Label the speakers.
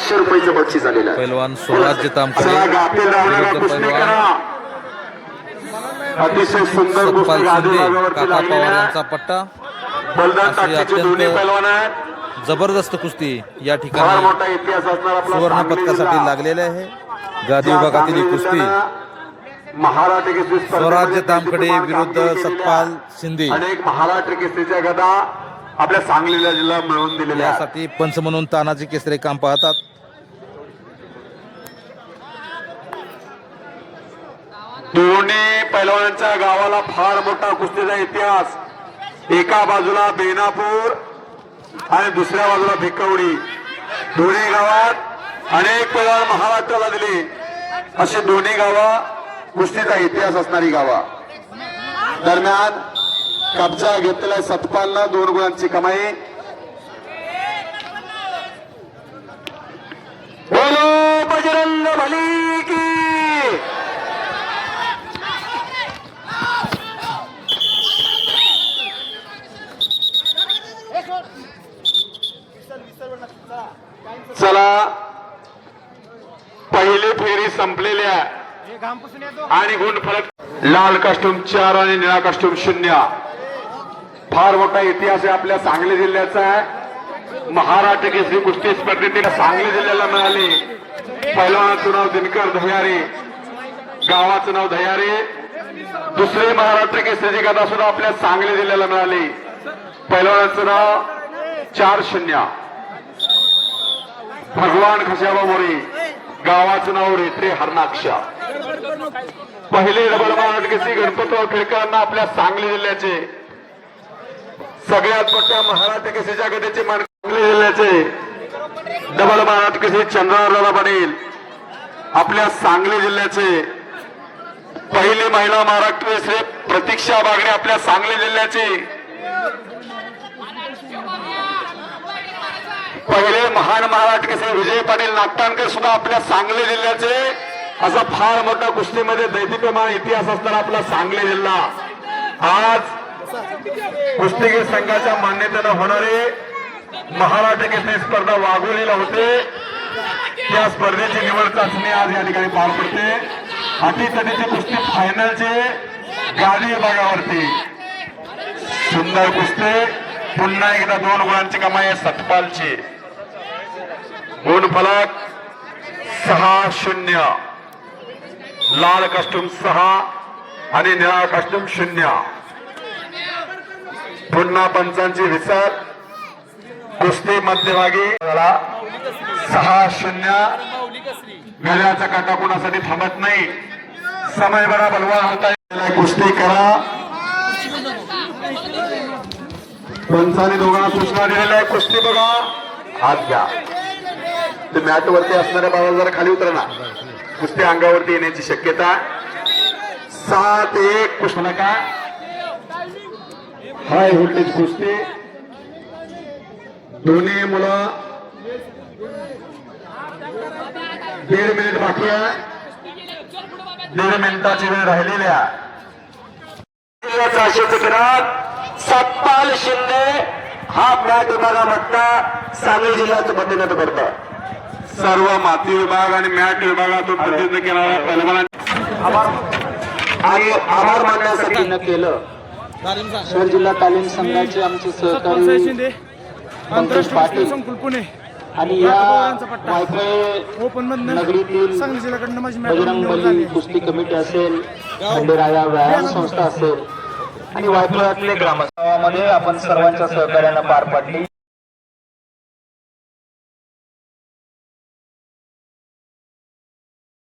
Speaker 1: 500 रुपयाचं बक्षीस आलेलं आहे.
Speaker 2: पैलवान स्वराज्य तामकडे
Speaker 1: अतिशय सुंदर
Speaker 2: सतपाल
Speaker 1: कुस्ती
Speaker 2: शिंदे
Speaker 1: गादीवरती
Speaker 2: काका
Speaker 1: लागलेली
Speaker 2: पवार
Speaker 1: आहे.
Speaker 2: यांचा पट्टा.
Speaker 1: बलदान
Speaker 2: अशी
Speaker 1: ताकदीचे दोन्ही पैलवान आहेत.
Speaker 2: अत्यंत जबरदस्त कुस्ती या
Speaker 1: फार
Speaker 2: ठिकाणी
Speaker 1: मोठा इतिहास असणार आपला
Speaker 2: सुवर्ण
Speaker 1: सांगली
Speaker 2: पदकासाठी
Speaker 1: जिल्हा.
Speaker 2: लागलेले आहे. गादी
Speaker 1: ज्या
Speaker 2: विभागातील ही
Speaker 1: सांगली
Speaker 2: कुस्ती
Speaker 1: जिल्ह्यानं महाराष्ट्र केसरी
Speaker 2: स्वराज्य
Speaker 1: स्पर्धेमध्ये
Speaker 2: तामकडे
Speaker 1: दीप्तिमान
Speaker 2: विरुद्ध
Speaker 1: कामगिरी
Speaker 2: सतपाल
Speaker 1: केलेल्या
Speaker 2: शिंदे
Speaker 1: अनेक महाराष्ट्र केसरीच्या गदा आपल्या सांगली जिल्ह्याला मिळवून दिलेल्या आहेत.
Speaker 2: यासाठी पंच म्हणून तानाजी केसरे काम पाहतात.
Speaker 1: दोन्ही पैलवानांच्या गावाला फार मोठा कुस्तीचा इतिहास. एका बाजूला बेनापूर आणि दुसऱ्या बाजूला भिकवडी. दोन्ही गावात अनेक पैलवान महाराष्ट्राला दिली. अशी दोन्ही गावं कुस्तीचा इतिहास असणारी गावा. दरम्यान कब्जा घेतलेल्या सतपालला 2 गुणांची कमाई. बोलो बजरंग बली की. चला पहिली फेरी संपलेली आहे आणि गुणफलक लाल कास्ट्यूम 4 आणि निळा कास्ट्यूम 0. फार मोठा इतिहास आहे आपल्या सांगली जिल्ह्याचा आहे. महाराष्ट्र केसरी कुस्ती स्पर्धेतील सांगली जिल्ह्याला मिळाली. पहिलवानाचं नाव दिनकर दह्यारे, गावाचं नाव दह्यारे. दुसरे महाराष्ट्र केसरीची गदा सुद्धा आपल्या सांगली जिल्ह्याला मिळाली. पहिलवानाचं नाव 4-0. भगवान खशाबा मोरे, गावाचं नाव रेत्रे हरणाक्ष. पहिले डबल महाराष्ट्र केसरी गणपतराव खेडकरांना आपल्या सांगली जिल्ह्याचे सगळ्यात मोठ्या महाराष्ट्र केसरीच्या गदेचे मान सांगली जिल्ह्याचे डबल महाराष्ट्र केसरी चंद्रराव पाटील आपल्या सांगली जिल्ह्याचे. पहिली महिला महाराष्ट्र केसरी प्रतीक्षा बागडे आपल्या सांगली जिल्ह्याचे. पहिले महान महाराष्ट्र केसरी विजय पाटील नागटाणकर सुद्धा आपल्या सांगली जिल्ह्याचे. असा फार मोठा कुस्तीमध्ये दैदिप्यमान इतिहास असणारा आपला सांगली जिल्हा. आज कुस्तीगीर संघाच्या मान्यतेनं होणारे महाराष्ट्र केसरी स्पर्धा वाघोलीला होते. त्या स्पर्धेची निवड चाचणी आज या ठिकाणी पार पडते. अटीतटीची कुस्ती फायनलचे गादी विभागावरती सुंदर कुस्ती. पुन्हा एकदा 2 गुणांची कमाई आहे सतपालची. गुणफलक 6-0. लाल कास्ट्यूम 6 आणि निळा कास्ट्यूम 0. पुन्हा पंचांची विसर. कुस्ती मध्यभागी 6-0. गळ्याचा काटा कोणासाठी थांबत नाही. समय बरा बलवान होता. कुस्ती करा. पंचांनी दोघांना सूचना दिलेल्या आहे. कुस्ती बघा, हात घ्या. ते मॅट वरती असणाऱ्या बाबा जरा खाली उतरा ना. कुस्ती अंगावरती येण्याची शक्यता. 7-1 कुस्ती नका. हाय व्होल्टेज कुस्ती. दोन्ही मुलं 1.5 मिनिट बाकी आहे. 1.5 मिनिटाची वेळ राहिलेली आहे. सतपाल शिंदे हा मॅट विभागामधला सांगली जिल्ह्याचं प्रतिनिधित्व करतात. सर्व माती विभाग आणि मॅट विभागातून प्रतिनिधित्व केणाऱ्या पैलवानांनी आभार मानण्यासाठी न केलं.
Speaker 3: शहर जिल्हा तालीम संघाचे आमचे सहकारी पंकज पाटील आणि या नगरीतील बजरंग बली कुस्ती कमिटी असेल, खंडेराया व्यायाम संस्था असेल आणि वायफळातले ग्रामस्थांमध्ये आपण सर्वांच्या सहकार्यानं पार पाडली.